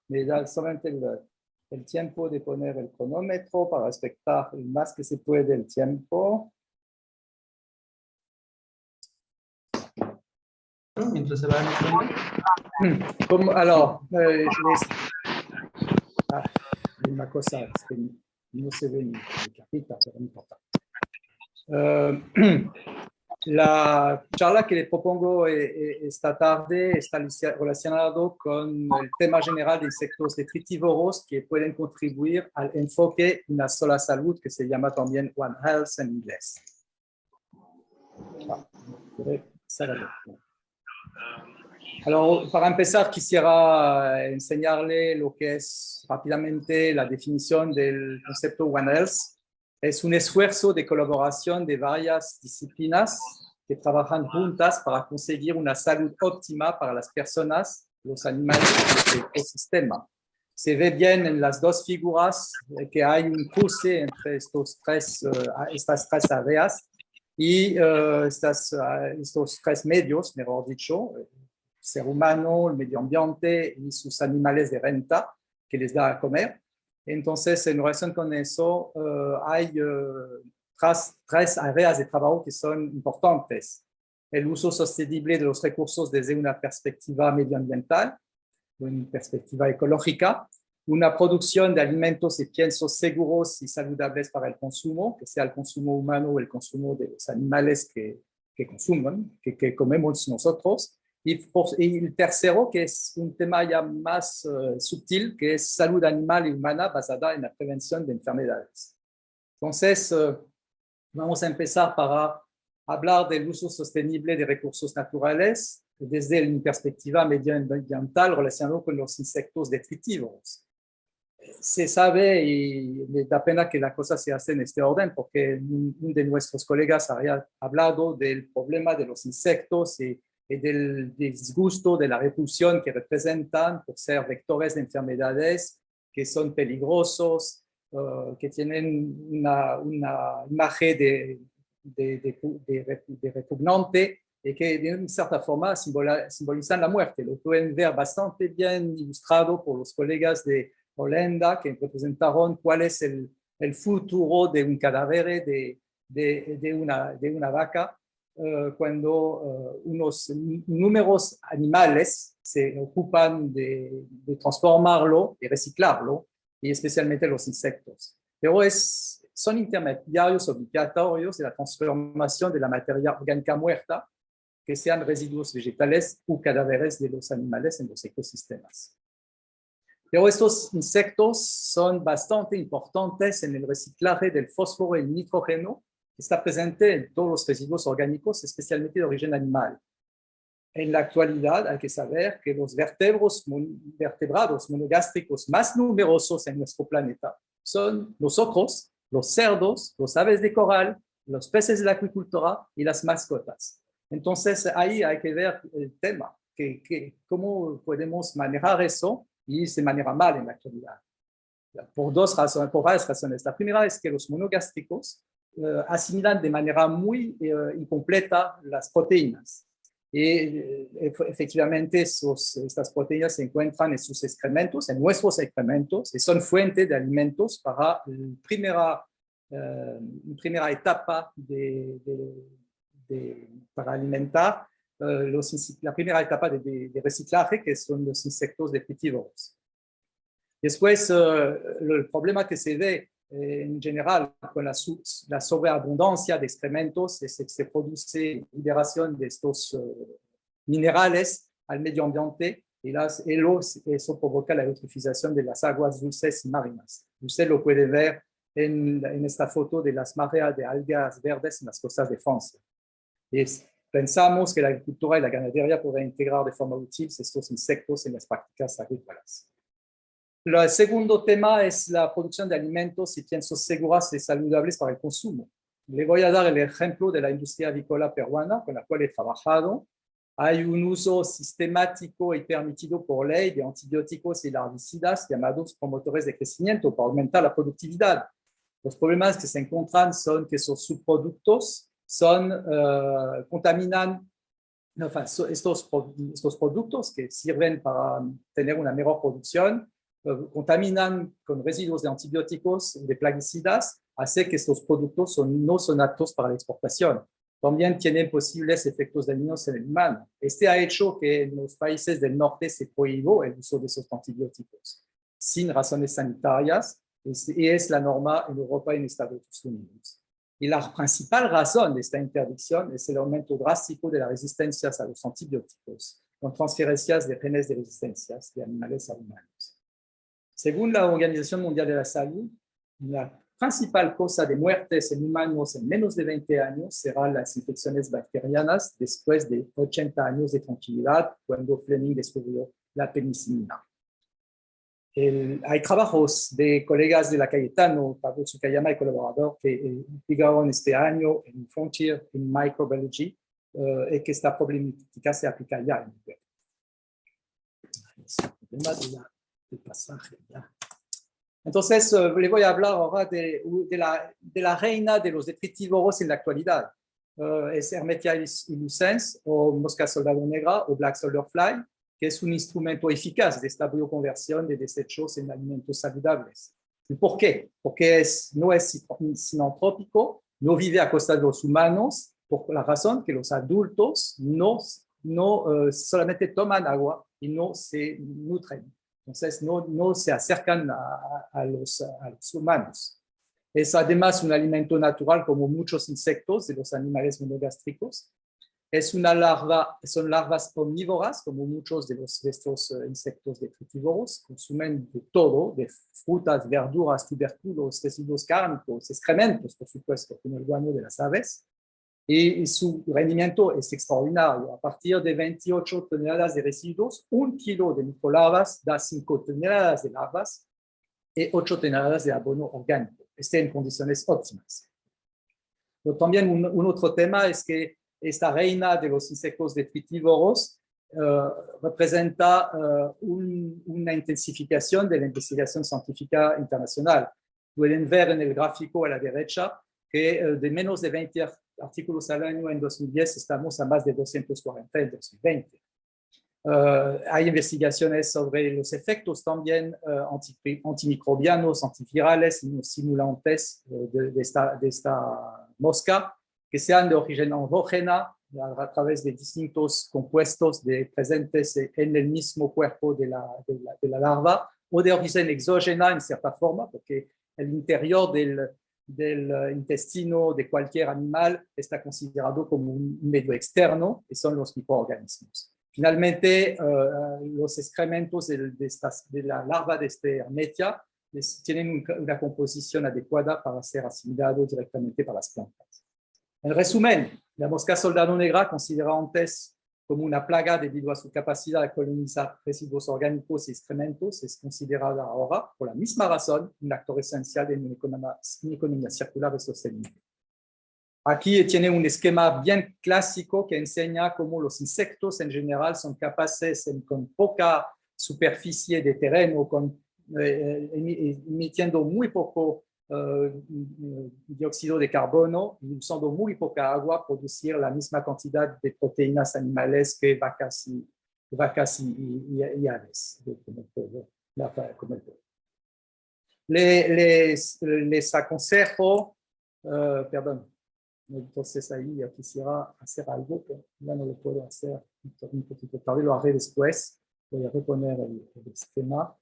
me da solamente el tiempo de poner el cronómetro para respetar el más que se puede el tiempo. Mientras se va anotando. Como, alors, una cosa es que no se ve mi carpita, pero no importa. La charla que le propongo esta tarde está relacionado con el tema general de insectos detritívoros que pueden contribuir al enfoque de una sola salud, que se llama también One Health en inglés. Alors, para empezar, quisiera enseñarle lo que es rápidamente la definición del concepto One Health. Es un esfuerzo de colaboración de varias disciplinas que trabajan juntas para conseguir una salud óptima para las personas, los animales y el ecosistema. Se ve bien en las dos figuras que hay un cruce entre estas tres áreas y estos tres medios, mejor dicho, el ser humano, el medio ambiente y sus animales de renta que les da a comer. Entonces, en relación con eso, hay tres áreas de trabajo que son importantes. El uso sostenible de los recursos desde una perspectiva medioambiental, una perspectiva ecológica, una producción de alimentos y piensos seguros y saludables para el consumo, que sea el consumo humano o el consumo de los animales que consumen, que comemos nosotros. Y el tercero, que es un tema ya más sutil, que es salud animal y humana basada en la prevención de enfermedades. Entonces, vamos a empezar para hablar del uso sostenible de recursos naturales desde una perspectiva medioambiental relacionado con los insectos detritívoros. Se sabe y me da pena que la cosa se hace en este orden porque uno de nuestros colegas había hablado del problema de los insectos y del disgusto, de la repulsión que representan por ser vectores de enfermedades que son peligrosos, que tienen una imagen de repugnante y que de una cierta forma simbolizan la muerte. Lo pueden ver bastante bien ilustrado por los colegas de Holanda que representaron cuál es el futuro de un cadáver de una vaca cuando unos números animales se ocupan de transformarlo y reciclarlo, y especialmente los insectos. Pero son intermediarios obligatorios de la transformación de la materia orgánica muerta, que sean residuos vegetales o cadáveres de los animales en los ecosistemas. Pero estos insectos son bastante importantes en el reciclaje del fósforo y el nitrógeno, que está presente en todos los residuos orgánicos, especialmente de origen animal. En la actualidad hay que saber que los vertebrados monogástricos más numerosos en nuestro planeta son los ocros, los cerdos, los aves de coral, los peces de la acuicultura y las mascotas. Entonces ahí hay que ver el tema, cómo podemos manejar eso, y se maneja mal en la actualidad. Por varias razones. La primera es que los monogástricos asimilan de manera muy incompleta las proteínas. Y efectivamente estas proteínas se encuentran en sus excrementos, en nuestros excrementos, y son fuente de alimentos para la primera etapa para alimentar la primera etapa de reciclaje, que son los insectos detritívoros. Después, el problema que se ve en general con la sobreabundancia de excrementos es que se produce liberación de estos minerales al medio ambiente y eso provoca la eutrofización de las aguas dulces y marinas. Usted lo puede ver en esta foto de las mareas de algas verdes en las costas de Francia. Pensamos que la agricultura y la ganadería podrán integrar de forma útil estos insectos en las prácticas agrícolas. El segundo tema es la producción de alimentos y piensos seguros y saludables para el consumo. Le voy a dar el ejemplo de la industria avícola peruana con la cual he trabajado. Hay un uso sistemático y permitido por ley de antibióticos y herbicidas llamados promotores de crecimiento para aumentar la productividad. Los problemas que se encuentran son que esos subproductos contaminan enfin, estos productos que sirven para tener una mejor producción contaminan con residuos de antibióticos, de plaguicidas, hace que estos productos no son aptos para la exportación. También tienen posibles efectos dañinos en el humano. Este ha hecho que en los países del norte se prohibió el uso de esos antibióticos sin razones sanitarias, y es la norma en Europa y en Estados Unidos. Y la principal razón de esta interdicción es el aumento drástico de las resistencias a los antibióticos, con transferencias de genes de resistencias de animales a humanos. Según la Organización Mundial de la Salud, la principal causa de muertes en humanos en menos de 20 años será las infecciones bacterianas después de 80 años de tranquilidad, cuando Fleming descubrió la penicilina. Hay trabajos de colegas de la Cayetano, Pablo Tsukayama y colaborador, que publicaron este año en Frontier in Microbiology, y que esta problemática se aplica ya en el web. Del pasaje ya. Entonces, le voy a hablar ahora de la reina de los detritívoros en la actualidad. Es Hermetia illucens, o mosca soldado negra, o black soldier fly, que es un instrumento eficaz de esta bioconversión de desechos en alimentos saludables. ¿Y por qué? Porque no es sinantrópico, no vive a costa de los humanos, por la razón que los adultos no solamente toman agua y no se nutren. Entonces, no se acercan a los humanos. Es además un alimento natural como muchos insectos de los animales monogástricos. Son larvas omnívoras, como muchos de estos insectos detritívoros. Consumen de todo, de frutas, verduras, tubérculos, residuos cárnicos, excrementos, por supuesto, como el guano de las aves. Y su rendimiento es extraordinario. A partir de 28 toneladas de residuos, 1 kilo de microlarvas da 5 toneladas de larvas y 8 toneladas de abono orgánico. En condiciones óptimas. Pero también un otro tema es que esta reina de los insectos detritívoros representa una intensificación de la investigación científica internacional. Pueden ver en el gráfico a la derecha que de menos de 20 artículos al año en 2010 estamos a más de 240 en 2020. Hay investigaciones sobre los efectos también antimicrobianos, antivirales y simulantes de esta mosca, que sean de origen endógena a través de distintos compuestos presentes en el mismo cuerpo de la larva, o de origen exógena en cierta forma, porque el interior del intestino de cualquier animal está considerado como un medio externo, y son los microorganismos. Finalmente, los excrementos de la larva de este Hermetia tienen una composición adecuada para ser asimilados directamente para las plantas. En resumen, la mosca soldado negra, considerada antes como una plaga debido a su capacidad de colonizar residuos orgánicos y excrementos, es considerada ahora, por la misma razón, un actor esencial en una economía circular y sostenible. Aquí tiene un esquema bien clásico que enseña cómo los insectos en general son capaces, con poca superficie de terreno, emitiendo muy poco dióxido de carbono y usando muy poca agua, producir la misma cantidad de proteínas animales que vacas y aves, como el pollo. Les aconsejo, perdón, entonces ahí yo quisiera hacer algo, pero ya no lo puedo hacer un poquito tarde, lo haré después. Voy a reponer el esquema.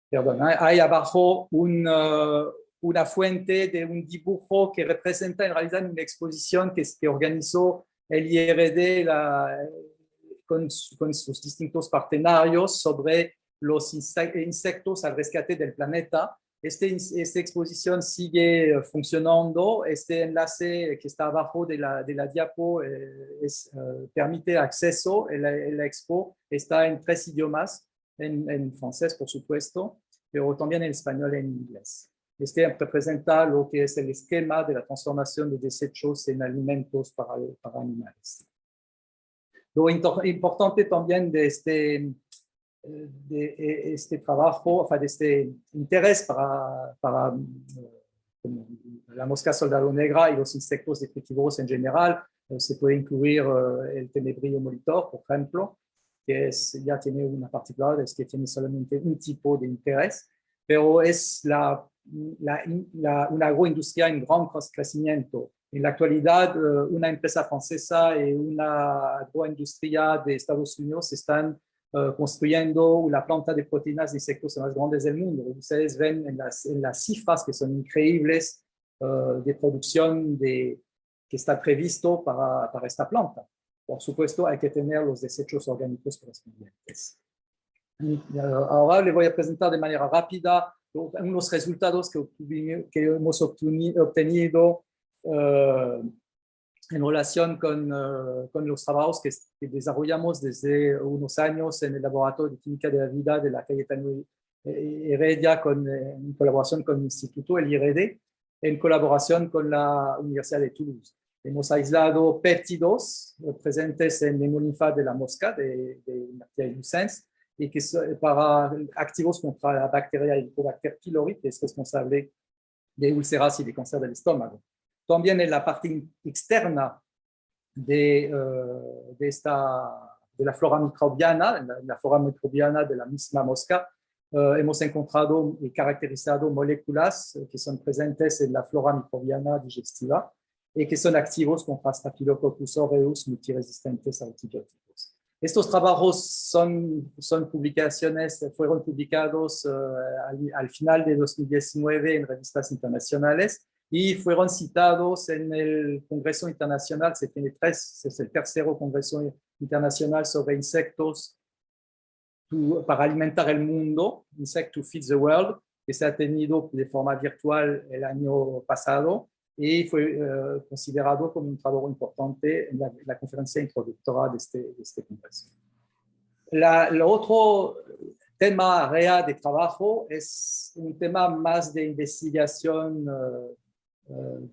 Perdón, hay abajo una fuente de un dibujo que representa en realidad una exposición que organizó el IRD con sus distintos partenarios sobre los insectos al rescate del planeta. Esta exposición sigue funcionando. Este enlace que está abajo de la diapo permite acceso. La expo está en 3 idiomas, en francés, por supuesto, pero también en español y en inglés. Representa lo que es el esquema de la transformación de desechos en alimentos para animales. Lo importante también de este trabajo, de este interés para la mosca soldado negra y los insectos detritívoros en general, Se puede incluir el tenebrillo molitor, por ejemplo, que ya tiene una particularidad, es que tiene solamente un tipo de interés, pero es una agroindustria en gran crecimiento. En la actualidad, una empresa francesa y una agroindustria de Estados Unidos están construyendo la planta de proteínas de insectos más grandes del mundo. Ustedes ven en las cifras que son increíbles de producción que está previsto para esta planta. Por supuesto, hay que tener los desechos orgánicos correspondientes. Ahora le voy a presentar de manera rápida unos resultados que hemos obtenido en relación con los trabajos que desarrollamos desde unos años en el Laboratorio de Química de la Vida de la Cayetano Heredia en colaboración con el Instituto, el IRD, en colaboración con la Universidad de Toulouse. Hemos aislado péptidos presentes en el hemolinfa de la mosca, de Bacteria lucens, y que para activos contra la bacteria Helicobacter pylori, que es responsable de úlceras y de cáncer del estómago. También en la parte externa de la flora microbiana, la flora microbiana de la misma mosca, hemos encontrado y caracterizado moléculas que son presentes en la flora microbiana digestiva y que son activos contra Staphylococcus aureus multiresistentes a antibióticos. Estos trabajos fueron publicados al final de 2019 en revistas internacionales y fueron citados en el Congreso Internacional, se tiene 3, es el tercero Congreso Internacional sobre insectos para alimentar el mundo, Insect to Feed the World, que se ha tenido de forma virtual el año pasado y fue considerado como un trabajo importante en la conferencia introductoria de este congreso. El otro tema real de trabajo es un tema más de investigación,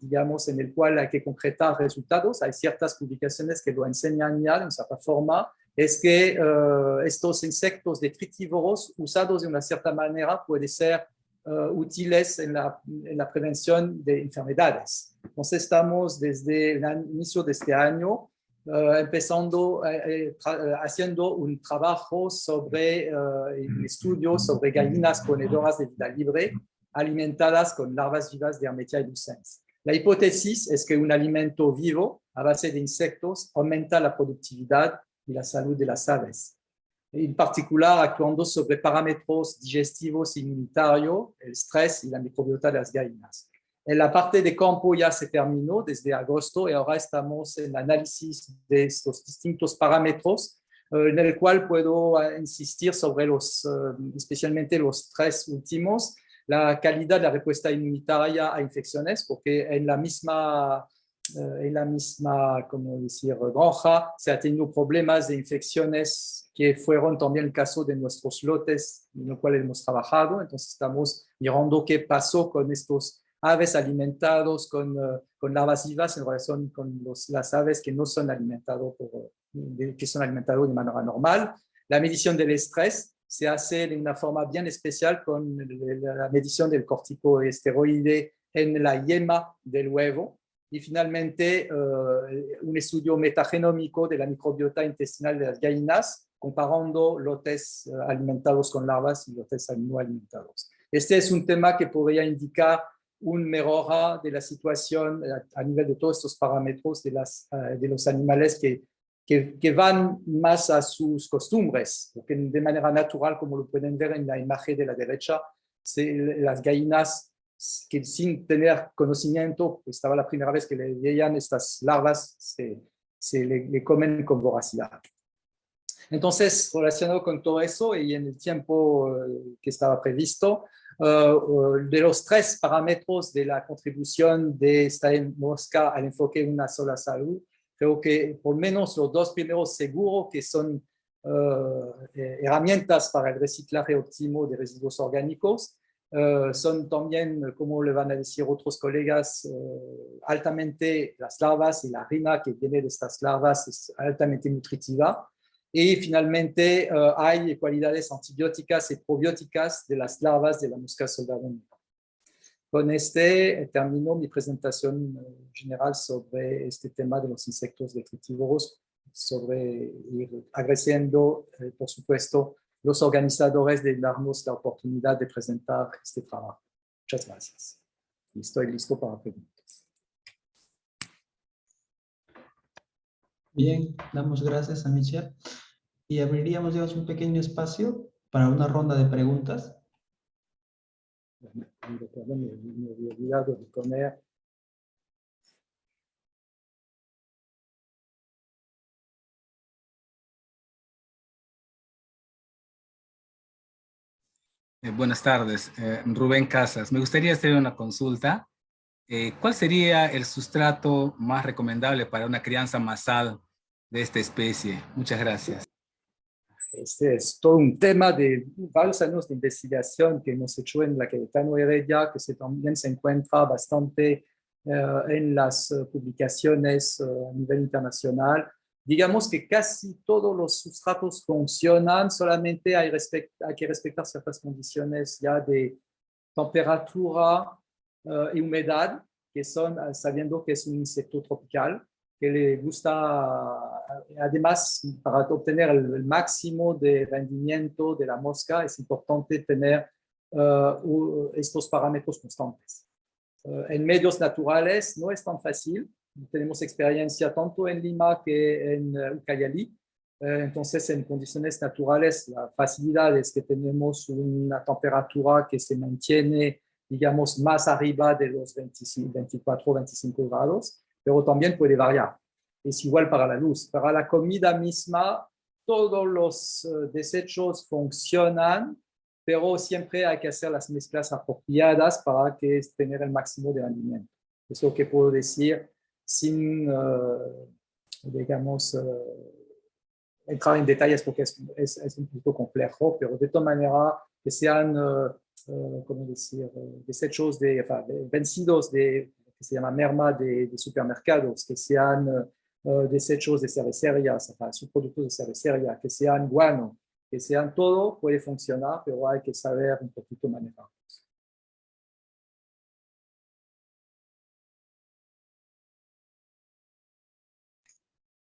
digamos, en el cual hay que concretar resultados. Hay ciertas publicaciones que lo enseñan ya en cierta forma. Es que estos insectos detritívoros usados de una cierta manera pueden ser útiles en la prevención de enfermedades. Entonces estamos desde el inicio de este año empezando haciendo un trabajo sobre un estudio sobre gallinas ponedoras de vida libre alimentadas con larvas vivas de Hermetia lucens. La hipótesis es que un alimento vivo a base de insectos aumenta la productividad y la salud de las aves. En particular, actuando sobre parámetros digestivos y inmunitarios, el estrés y la microbiota de las gallinas. En la parte de campo ya se terminó desde agosto y ahora estamos en el análisis de estos distintos parámetros, en el cual puedo insistir sobre especialmente los 3 últimos, la calidad de la respuesta inmunitaria a infecciones, porque en la misma como decir, granja se ha tenido problemas de infecciones que fueron también el caso de nuestros lotes en los cuales hemos trabajado. Entonces estamos mirando qué pasó con estos aves alimentados con larvas vivas en relación con las aves que no son alimentados que son alimentados de manera normal. La medición del estrés se hace de una forma bien especial con la medición del corticoesteroide en la yema del huevo. Y finalmente, un estudio metagenómico de la microbiota intestinal de las gallinas, comparando lotes alimentados con larvas y lotes no alimentados. Este es un tema que podría indicar una mejora de la situación a nivel de todos estos parámetros de los animales que van más a sus costumbres, porque de manera natural, como lo pueden ver en la imagen de la derecha, las gallinas que sin tener conocimiento, pues estaba la primera vez que le veían estas larvas, le comen con voracidad. Entonces, relacionado con todo eso y en el tiempo que estaba previsto, de los 3 parámetros de la contribución de esta mosca al enfoque de una sola salud, creo que por lo menos los 2 primeros seguro que son herramientas para el reciclaje óptimo de residuos orgánicos, son también, como le van a decir otros colegas, altamente las larvas y la harina que viene de estas larvas es altamente nutritiva. Y finalmente hay cualidades antibióticas y probióticas de las larvas de la mosca soldado negra. Con este termino mi presentación general sobre este tema de los insectos detritívoros, sobre ir agradeciendo, por supuesto, los organizadores de darnos la oportunidad de presentar este trabajo. Muchas gracias. Y estoy listo para preguntas. Bien, damos gracias a Michelle. Y abriríamos, digamos, un pequeño espacio para una ronda de preguntas. Perdón, me había olvidado de poner. Buenas tardes, Rubén Casas. Me gustaría hacer una consulta. ¿Cuál sería el sustrato más recomendable para una crianza masal de esta especie? Muchas gracias. Este es todo un tema de varios años de investigación que hemos hecho en la Cayetano Heredia, que también se encuentra bastante en las publicaciones a nivel internacional. Digamos que casi todos los sustratos funcionan, solamente hay que respetar ciertas condiciones ya de temperatura y humedad, que son, sabiendo que es un insecto tropical, que le gusta, además, para obtener el máximo de rendimiento de la mosca, es importante tener estos parámetros constantes. En medios naturales no es tan fácil. Tenemos experiencia tanto en Lima que en Ucayali. Entonces, en condiciones naturales, la facilidad es que tenemos una temperatura que se mantiene, digamos, más arriba de los 24, 25 grados, pero también puede variar. Es igual para la luz. Para la comida misma, todos los desechos funcionan, pero siempre hay que hacer las mezclas apropiadas para que tener el máximo de rendimiento. Es lo que puedo decir sin, digamos, entrar en detalles porque es un poco complejo, pero de todas maneras, que sean, ¿cómo decir?, desechos vencidos que se llama merma de supermercados, que sean desechos de cervecerías, subproductos de cervecería, que sean guano, que sean todo, puede funcionar, pero hay que saber un poquito manejar.